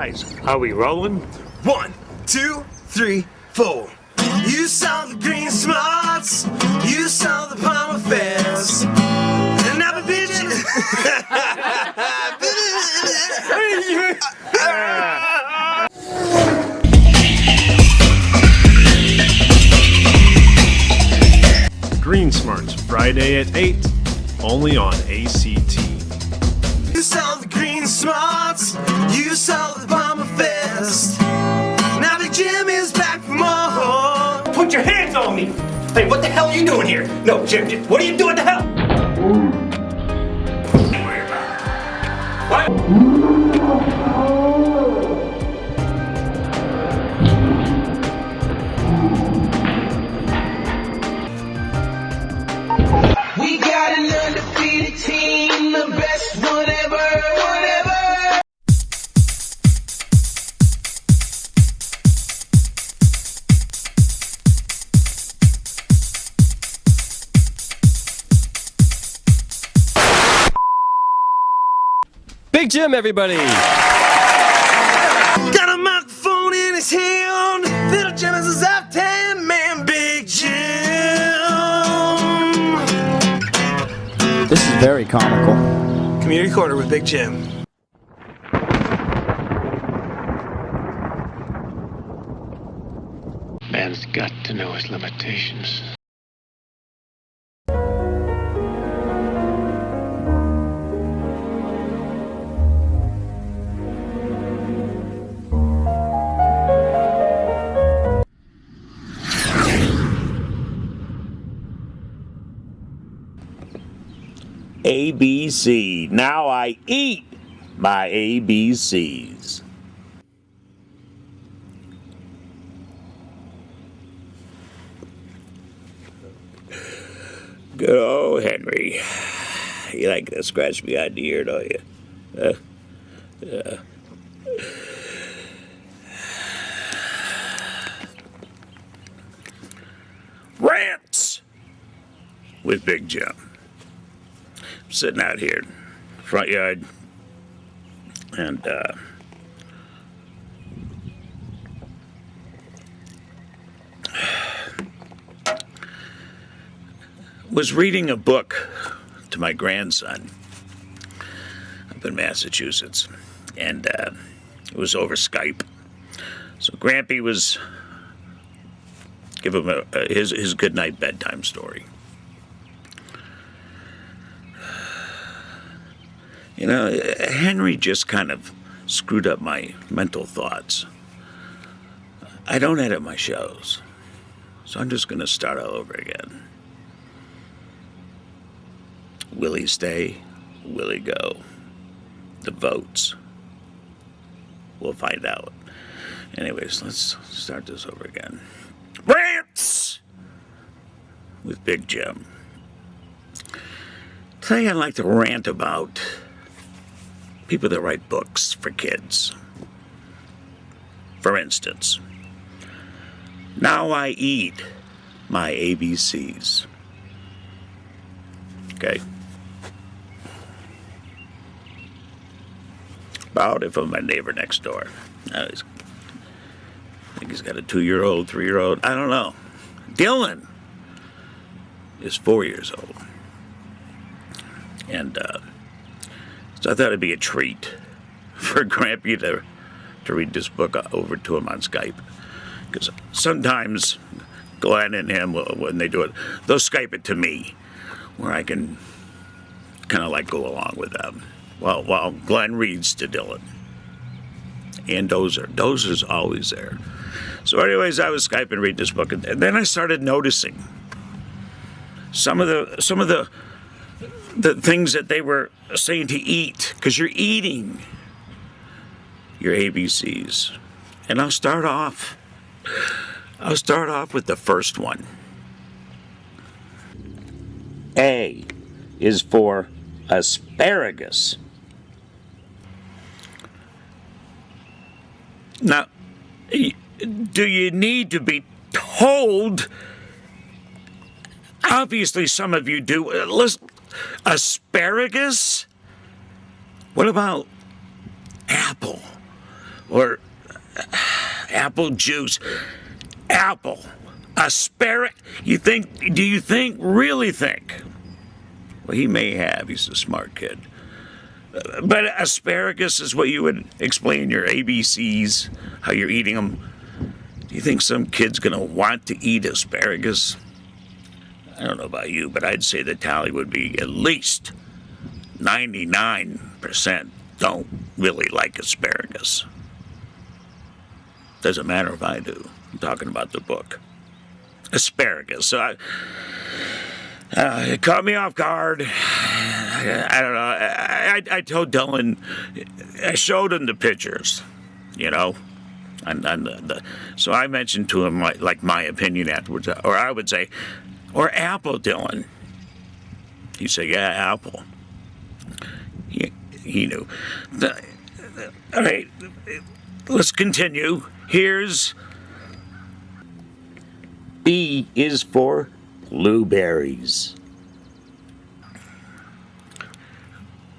Guys, are we rolling? 1, 2, 3, 4. You saw the green smarts, you saw the Palmer Fest, and I've been bitching. Green Smarts, Friday at 8, only on ACT. You saw the green smarts, you saw the Palmer Fest. Now Big Jim is back for more. Put your hands on me! Hey, what the hell are you doing here? No, Jim, what are you doing the hell? What? We got an undefeated team, the best one ever, whatever. Big Jim, everybody! Got a microphone in his hand. Little Jim is his out-hand man, Big Jim. This is very comical. Community Corner with Big Jim. Man's got to know his limitations. ABC. Now I eat my ABCs. Good old Henry. You like to scratch me on the ear, don't you? Rants with Big Jim. Sitting out here in the front yard, and was reading a book to my grandson up in Massachusetts, and it was over Skype. So Grampy was give him his goodnight bedtime story. You know, Henry just kind of screwed up my mental thoughts. I don't edit my shows, so I'm just going to start all over again. Will he stay? Will he go? The votes. We'll find out. Anyways, let's start this over again. Rants with Big Jim. Today I'd like to rant about people that write books for kids. For instance, Now I Eat My ABCs. Okay? About it from my neighbor next door. I think he's got a 2-year-old, 3-year-old. I don't know. Dylan is 4 years old. And so I thought it'd be a treat for Grampy to read this book over to him on Skype. Because sometimes Glenn and him, when they do it, they'll Skype it to me, where I can kind of like go along with them. While Glenn reads to Dylan. And Dozer's always there. So anyways, I was Skyping reading this book, and then I started noticing some of the things that they were saying to eat, because you're eating your ABCs. And I'll start off with the first one. A is for asparagus. Now, do you need to be told? Obviously, some of you do. Listen, asparagus? What about apple? or apple juice. Apple. Asparagus. Really think? Well, he may have. He's a smart kid. But asparagus is what you would explain your ABCs, how you're eating them. Do you think some kid's going to want to eat asparagus? I don't know about you, but I'd say the tally would be at least 99% don't really like asparagus. Doesn't matter if I do. I'm talking about the book. Asparagus. So it caught me off guard. I don't know. I told Dylan, I showed him the pictures, you know. So I mentioned to him like my opinion afterwards, or I would say, or apple, Dylan. He'd say, yeah, apple. He knew. All right, let's continue. Here's B is for blueberries.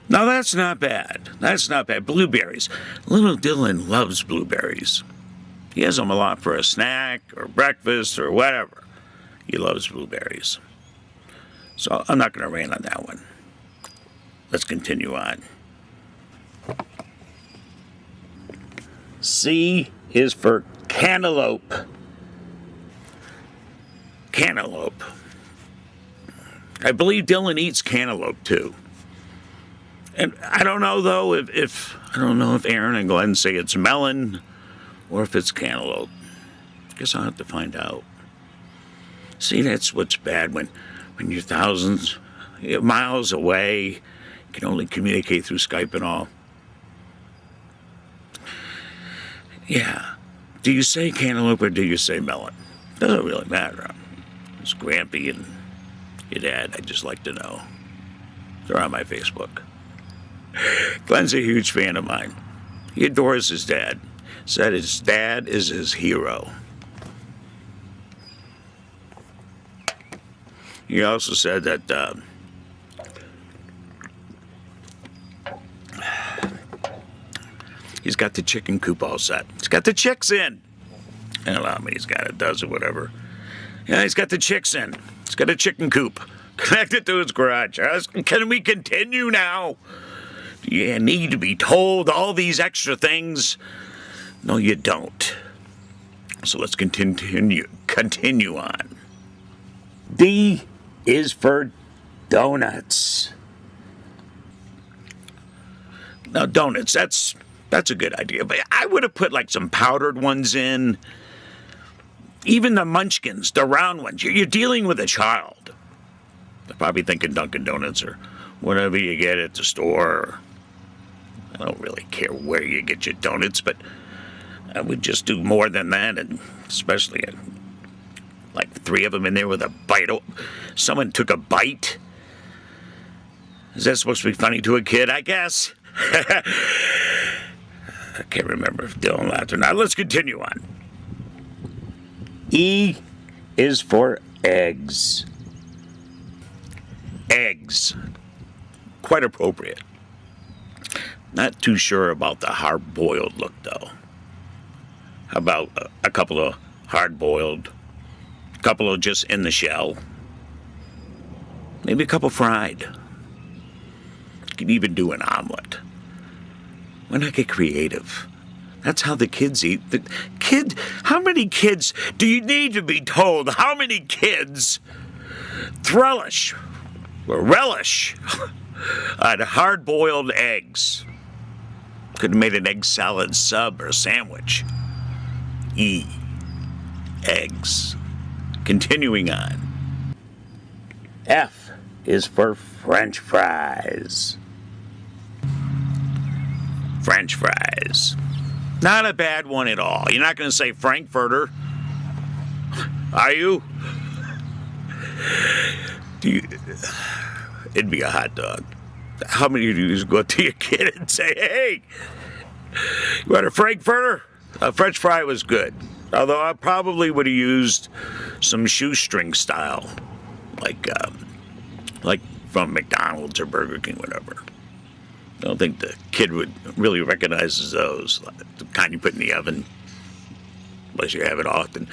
Now that's not bad. That's not bad. Blueberries. Little Dylan loves blueberries. He has them a lot for a snack or breakfast or whatever. He loves blueberries. So I'm not going to rant on that one. Let's continue on. C is for cantaloupe. Cantaloupe. I believe Dylan eats cantaloupe too. And I don't know though if Aaron and Glenn say it's melon or if it's cantaloupe. Guess I'll have to find out. See, that's what's bad when you're thousands miles away, you can only communicate through Skype and all. Yeah. Do you say cantaloupe or do you say melon? Doesn't really matter. It's Grampy and your dad. I'd just like to know. They're on my Facebook. Glenn's a huge fan of mine. He adores his dad. Said his dad is his hero. He also said that he's got the chicken coop all set. He's got the chicks in. I don't know how many he's got, a dozen, whatever. Yeah, he's got the chicks in. He's got a chicken coop connected to his garage. Can we continue now? Do you need to be told all these extra things? No, you don't. So let's continue on. D is for donuts. Now, donuts, that's a good idea. But I would have put like some powdered ones in. Even the munchkins, the round ones. You're dealing with a child. They're probably thinking Dunkin' Donuts or whatever you get at the store. I don't really care where you get your donuts, but I would just do more than that, and especially like 3 of them in there with a bite. Someone took a bite. Is that supposed to be funny to a kid? I guess. I can't remember if Dylan laughed or not. Let's continue on. E is for eggs. Eggs. Quite appropriate. Not too sure about the hard-boiled look, though. How about a couple of hard-boiled? A couple of just in the shell? Maybe a couple fried. You could even do an omelet. Why not get creative? That's how the kids eat. How many kids do you need to be told? How many kids relish on hard-boiled eggs? Could have made an egg salad sub or sandwich. E. Eggs. Continuing on. F is for French fries. French fries. Not a bad one at all. You're not going to say Frankfurter, are you? It'd be a hot dog. How many of you just go up to your kid and say, hey, you want a Frankfurter? A French fry was good. Although I probably would have used some shoestring style, like from McDonald's or Burger King, whatever. I don't think the kid would really recognize those, like the kind you put in the oven, unless you have it often.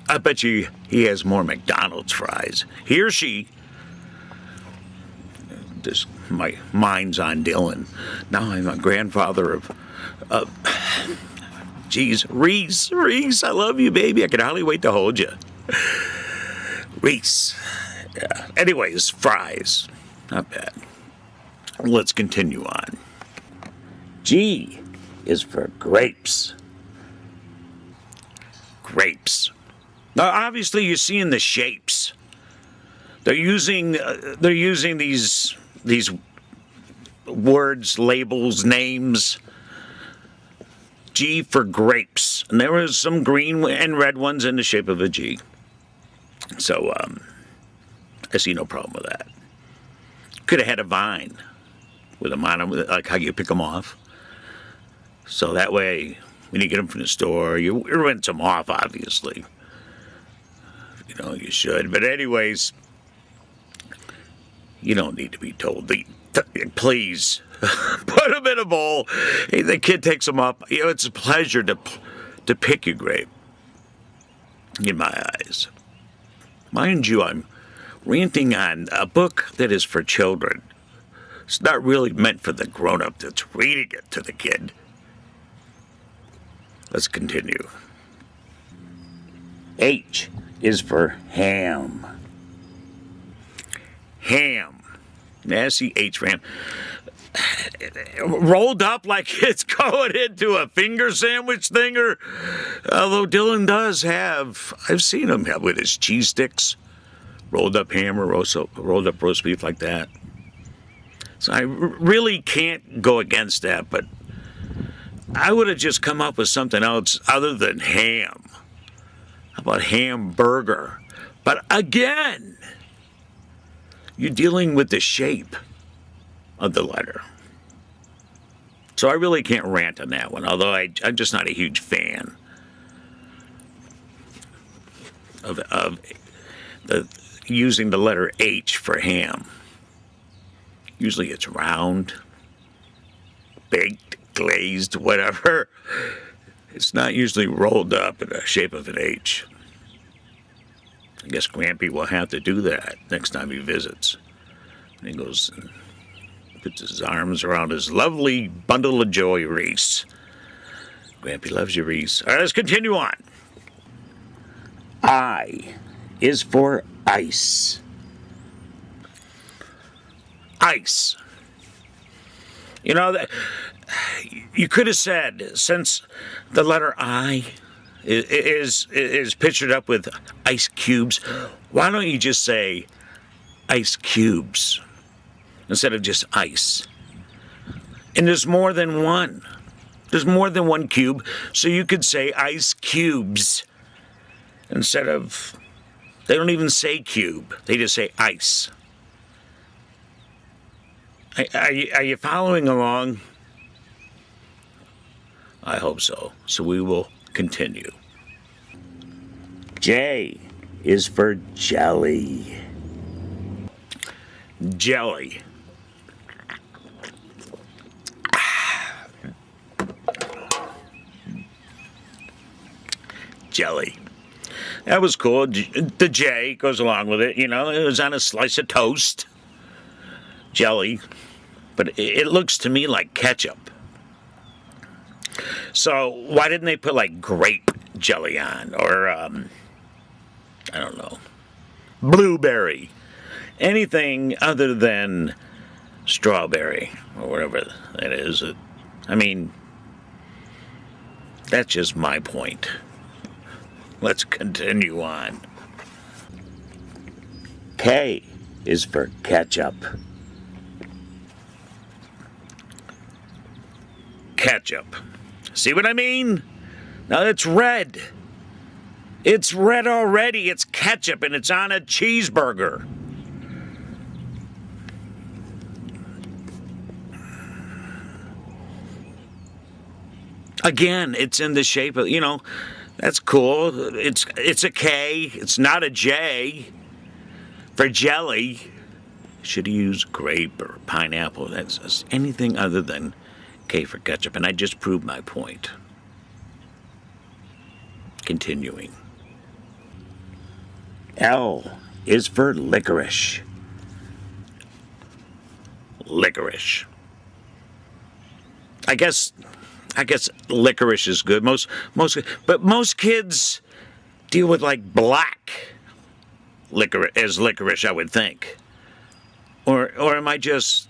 I bet you he has more McDonald's fries. He or she. Just my mind's on Dylan. Now I'm a grandfather of geez, Reese, I love you, baby. I can hardly wait to hold you. Reese. Yeah. Anyways, fries. Not bad. Let's continue on. G is for grapes. Grapes. Now, obviously, you're seeing the shapes. They're using these words, labels, names. G for grapes, and there was some green and red ones in the shape of a G. So I see no problem with that. Could have had a vine with them on them, like how you pick them off. So that way, when you get them from the store, you rinse them off, obviously. You know, you should. But anyways, you don't need to be told. Please, put them in a bowl. Hey, the kid takes them up. You know, it's a pleasure to pick your grape, in my eyes. Mind you, I'm ranting on a book that is for children. It's not really meant for the grown-up that's reading it to the kid. Let's continue. H is for ham. Ham. Nasty H for ham. Rolled up like it's going into a finger sandwich thing, or although Dylan does have, I've seen him have with his cheese sticks, rolled up ham or rolled up roast beef like that. So I really can't go against that, but I would have just come up with something else other than ham. How about hamburger? But again, you're dealing with the shape of the letter. So I really can't rant on that one, although I'm just not a huge fan of using the letter H for ham. Usually it's round, baked, glazed, whatever. It's not usually rolled up in the shape of an H. I guess Grampy will have to do that next time he visits. And he goes and puts his arms around his lovely bundle of joy, Reese. Grampy loves you, Reese. All right, let's continue on. I is for ice. Ice. You know, you could have said, since the letter I is pictured up with ice cubes, why don't you just say ice cubes instead of just ice? And there's more than one. There's more than one cube, so you could say ice cubes instead of, they don't even say cube, they just say ice. Are you following along? I hope so. So we will continue. J is for jelly. Jelly. Jelly. That was cool. The J goes along with it. You know, it was on a slice of toast. Jelly. But it looks to me like ketchup. So why didn't they put like grape jelly on? Or, I don't know, blueberry. Anything other than strawberry or whatever that is. I mean, that's just my point. Let's continue on. K is for ketchup. Ketchup. See what I mean? Now it's red. It's red already. It's ketchup and it's on a cheeseburger. Again, it's in the shape of, you know, that's cool. It's a K. It's not a J for jelly. Should he use grape or pineapple? That's just anything other than K for ketchup. And I just proved my point. Continuing. L is for licorice. Licorice. I guess licorice is good. But most kids deal with like black licorice, I would think. Or am I just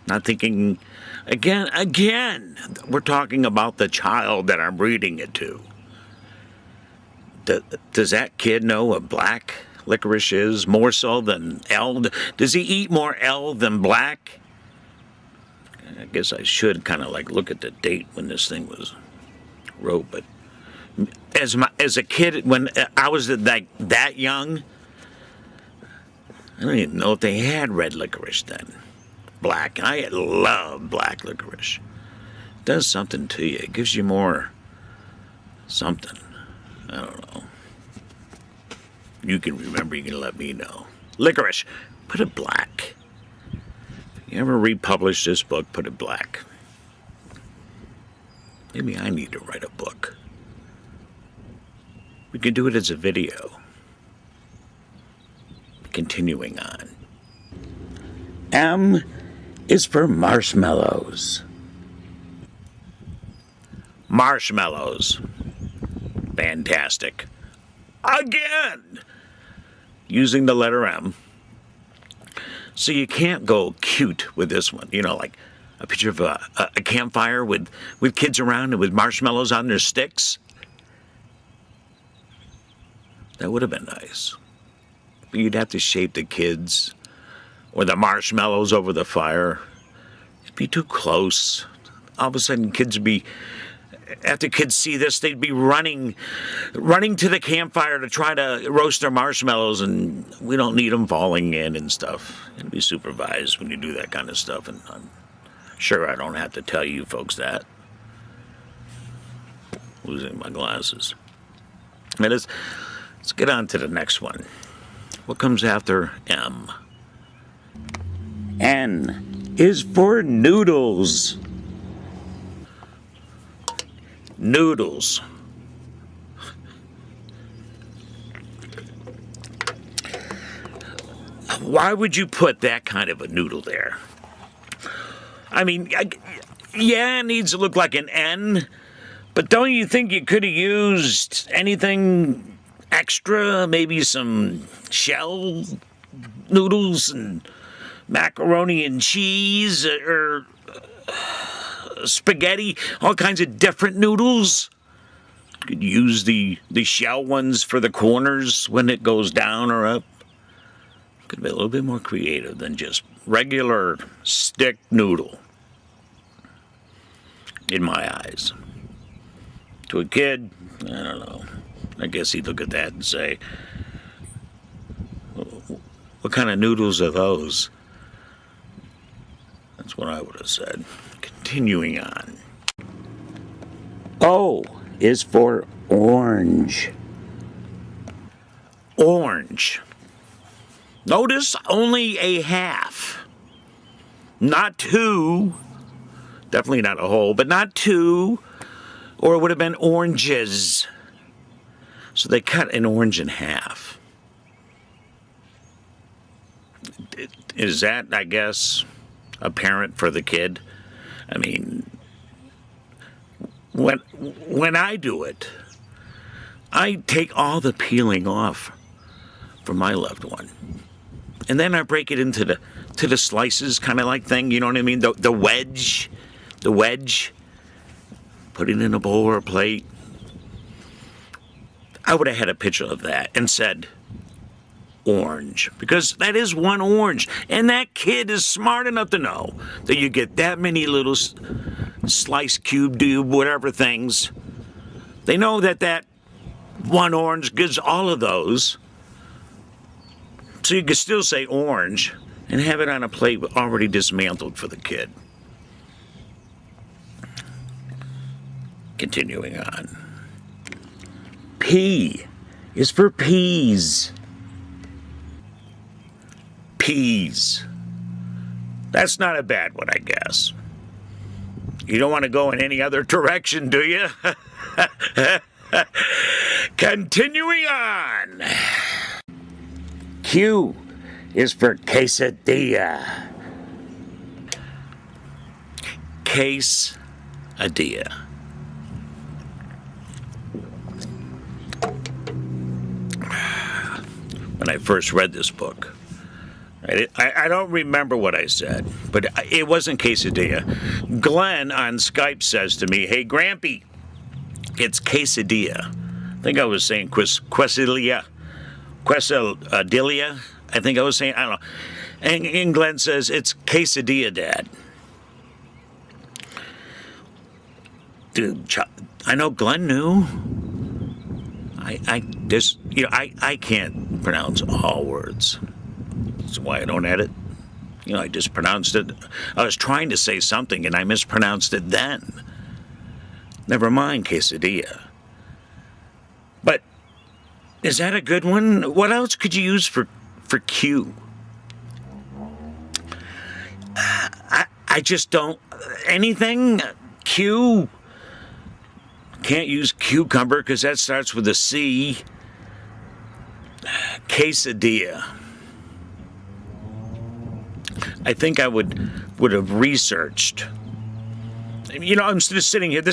not thinking? Again, we're talking about the child that I'm reading it to. Does that kid know what black licorice is more so than L? Does he eat more L than black? I guess I should kind of like look at the date when this thing was wrote. But as a kid, when I was that young, I don't even know if they had red licorice then. Black. I love black licorice. It does something to you. It gives you more something. I don't know. You can remember, you can let me know. Licorice. Put it black. If you ever republish this book, put it black. Maybe I need to write a book. We could do it as a video. Continuing on. M is for marshmallows. Marshmallows. Fantastic. Again! Using the letter M. So you can't go cute with this one. You know, like a picture of a campfire with kids around and with marshmallows on their sticks. That would have been nice. But you'd have to shape the kids or the marshmallows over the fire. It'd be too close. All of a sudden, kids would be, after kids see this, they'd be running to the campfire to try to roast their marshmallows, and we don't need them falling in and stuff. It'd be supervised when you do that kind of stuff, and I'm sure I don't have to tell you folks that. Losing my glasses. Now let's get on to the next one. What comes after M? N is for noodles. Noodles. Why would you put that kind of a noodle there? I mean, yeah, it needs to look like an N, but don't you think you could have used anything extra? Maybe some shell noodles and macaroni and cheese, or spaghetti, all kinds of different noodles. You could use the shell ones for the corners when it goes down or up. Could be a little bit more creative than just regular stick noodle, in my eyes. To a kid, I don't know. I guess he'd look at that and say, what kind of noodles are those? That's what I would have said. Continuing on. O is for orange. Orange. Notice only a half. Not two. Definitely not a whole, but not two. Or it would have been oranges. So they cut an orange in half. Is that, I guess, apparent for the kid? I mean, when I do it, I take all the peeling off for my loved one. And then I break it into the slices kind of like thing, you know what I mean? The wedge. Put it in a bowl or a plate. I would have had a picture of that and said orange, because that is one orange, and that kid is smart enough to know that you get that many little slice, cube, whatever things. They know that one orange gives all of those, so you could still say orange and have it on a plate already dismantled for the kid. Continuing on. P is for peas. peas. That's not a bad one, I guess. You don't want to go in any other direction, do you? Continuing on. Q is for quesadilla. Quesadilla. When I first read this book, I don't remember what I said, but it wasn't quesadilla. Glenn on Skype says to me, "Hey, Grampy, it's quesadilla." I think I was saying quesadilla. Quesadilla. I think I was saying, I don't know. And Glenn says, "It's quesadilla, Dad." Dude, I know Glenn knew. I can't pronounce all words. That's why I don't edit. I just pronounced it. I was trying to say something and I mispronounced it then. Never mind quesadilla. But is that a good one? What else could you use for Q? I just don't. Anything Q. Can't use cucumber because that starts with a C. Quesadilla. I think I would have researched. I'm just sitting here.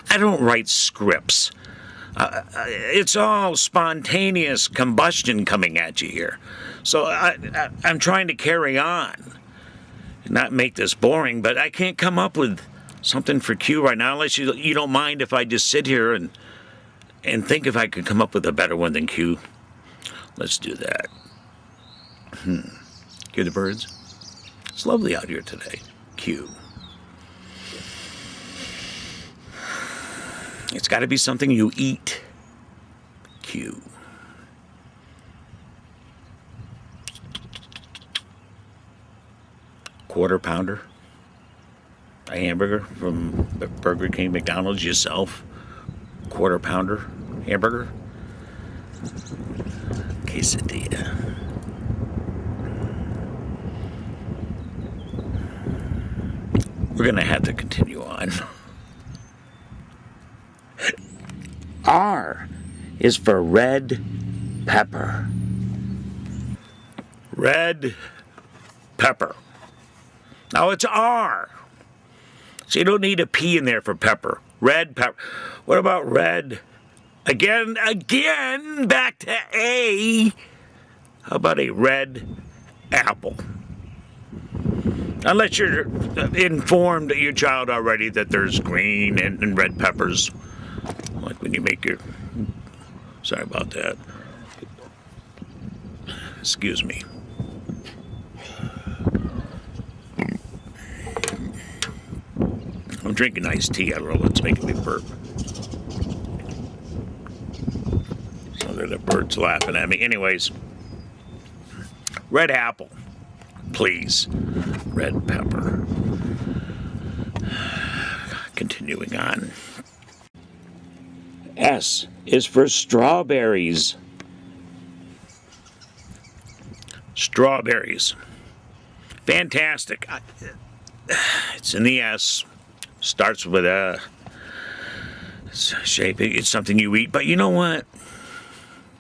I don't write scripts. It's all spontaneous combustion coming at you here. So I'm trying to carry on and not make this boring, but I can't come up with something for Q right now, unless you don't mind if I just sit here and think if I could come up with a better one than Q. Let's do that. Hear the birds? It's lovely out here today. Q. It's got to be something you eat. Q. Quarter pounder. A hamburger from Burger King, McDonald's, yourself. Quarter pounder hamburger. Quesadilla. We're going to have to continue on. R is for red pepper. Red pepper. Now it's R. So you don't need a P in there for pepper. Red pepper. What about red? Again, back to A. How about a red apple? Unless you're informed your child already that there's green and red peppers. Like when you make your... Sorry about that. Excuse me. I'm drinking iced tea. I don't know what's making me burp. So there the birds laughing at me. Anyways, red apple, please. Red pepper. Continuing on. S is for strawberries. Strawberries. Fantastic. It's in the S. Starts with a shape. It's something you eat. But you know what?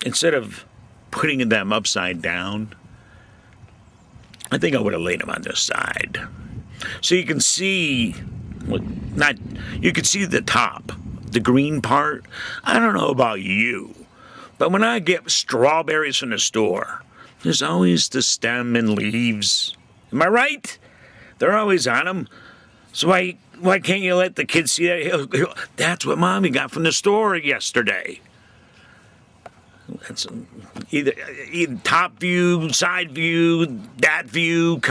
Instead of putting them upside down, I think I would have laid them on their side. So you can see, you can see the top, the green part. I don't know about you, but when I get strawberries from the store, there's always the stem and leaves. Am I right? They're always on them. So why can't you let the kids see that? That's what Mommy got from the store yesterday. That's either top view, side view, that view,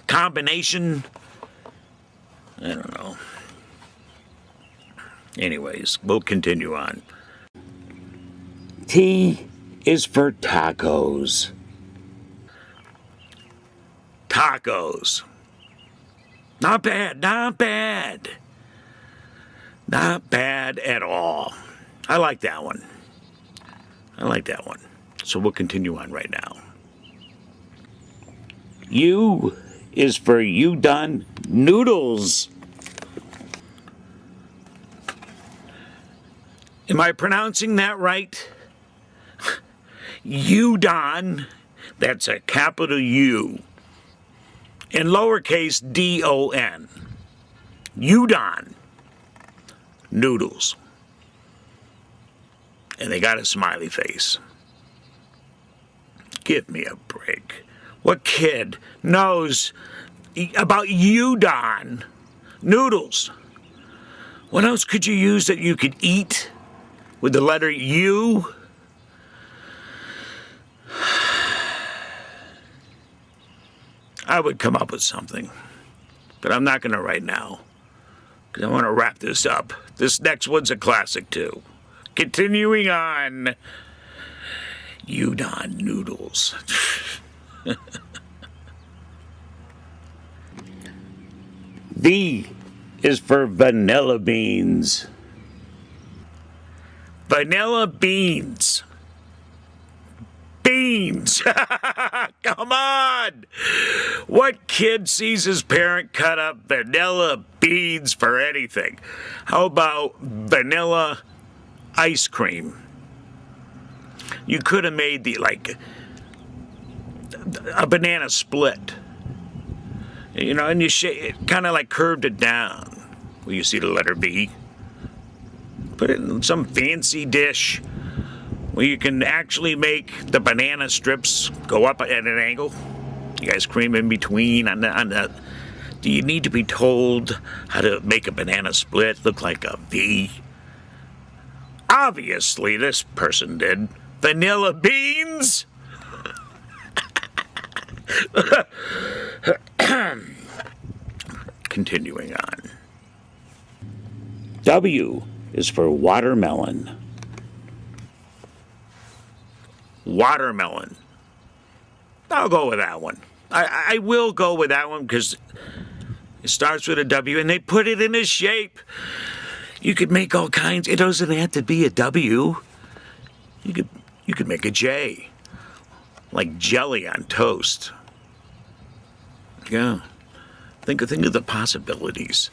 combination. I don't know. Anyways, we'll continue on. T is for tacos. Tacos. Not bad, not bad. Not bad at all. I like that one. I like that one. So we'll continue on right now. U is for you done noodles. Am I pronouncing that right? Udon, that's a capital U, and lowercase D-O-N. Udon noodles. And they got a smiley face. Give me a break. What kid knows about udon noodles? What else could you use that you could eat with the letter U? I would come up with something, but I'm not going to right now, because I want to wrap this up. This next one's a classic, too. Continuing on, udon noodles. V is for vanilla beans. Vanilla beans. Beans! Come on! What kid sees his parent cut up vanilla beans for anything? How about vanilla ice cream? You could have made a banana split. You know, and you kind of like curved it down. Where you see the letter B. Put it in some fancy dish where you can actually make the banana strips go up at an angle. You guys cream in between on the. Do you need to be told how to make a banana split look like a V? Obviously, this person did. Vanilla beans? Continuing on. W is for watermelon. Watermelon. I'll go with that one. I will go with that one because it starts with a W and they put it in a shape. You could make all kinds. It doesn't have to be a W. You could make a J, like jelly on toast. Yeah. Think of the possibilities.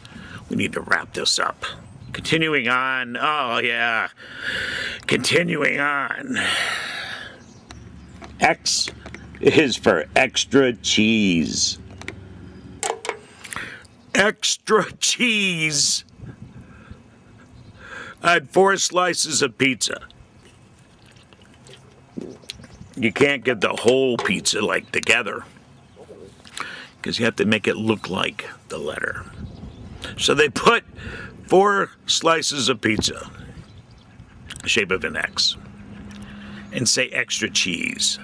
We need to wrap this up. Continuing on. Oh yeah. Continuing on. X is for extra cheese. Extra cheese. I had 4 slices of pizza. You can't get the whole pizza together because you have to make it look like the letter. So they put 4 slices of pizza, shape of an X, and say extra cheese.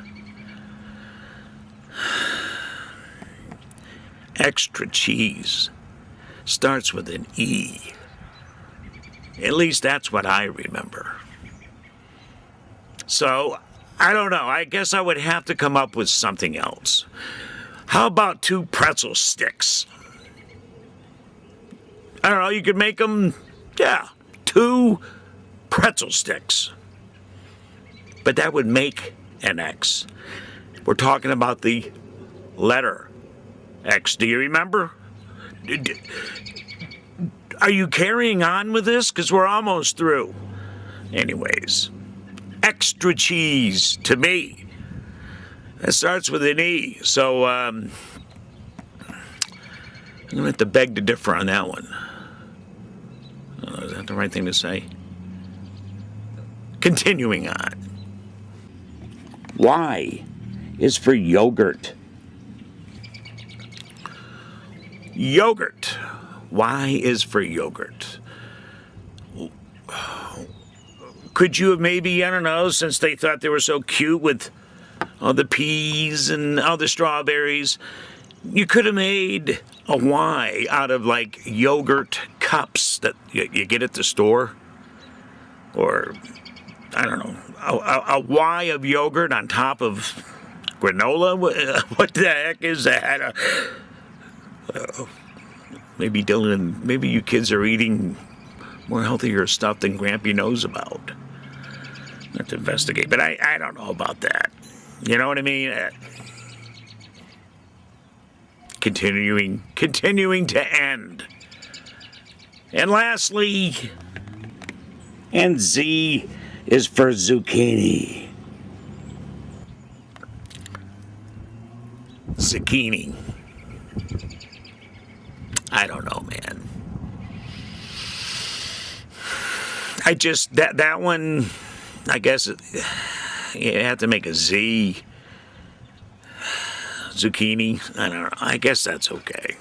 Extra cheese starts with an E. At least that's what I remember. So, I don't know. I guess I would have to come up with something else. How about 2 pretzel sticks? I don't know. You could make them, 2 pretzel sticks. But that would make an X. We're talking about the letter X. Do you remember? Are you carrying on with this? Because we're almost through. Anyways, extra cheese to me. That starts with an E. So I'm going to have to beg to differ on that one. Is that the right thing to say? Continuing on. Y is for yogurt. Yogurt. Y is for yogurt. Could you have maybe, I don't know, since they thought they were so cute with all the peas and all the strawberries, you could have made a Y out of yogurt cups that you get at the store? Or, I don't know, a Y of yogurt on top of granola? What the heck is that? Maybe Dylan, maybe you kids are eating more healthier stuff than Grampy knows about. I have to investigate, but I don't know about that. You know what I mean? continuing to end. And lastly, and Z is for zucchini. Zucchini. I don't know, man. I just, that one, I guess you have to make a Z. Zucchini. I don't know. I guess that's okay.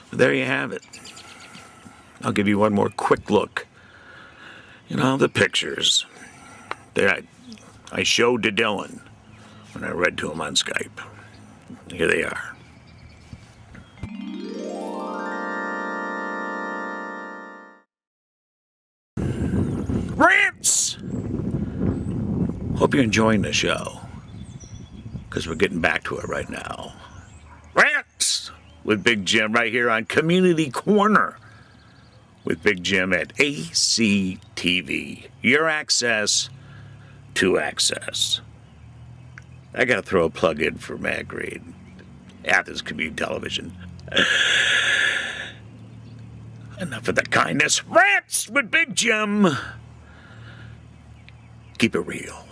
But there you have it. I'll give you one more quick look. You know, the pictures that I showed to Dylan when I read to him on Skype. Here they are. Rants! Hope you're enjoying the show, because we're getting back to it right now. Rants with Big Jim right here on Community Corner with Big Jim at ACTV. Your access to access. I gotta throw a plug in for Matt Grade, Athens Community Television. Enough of the kindness. Rants with Big Jim. Keep it real.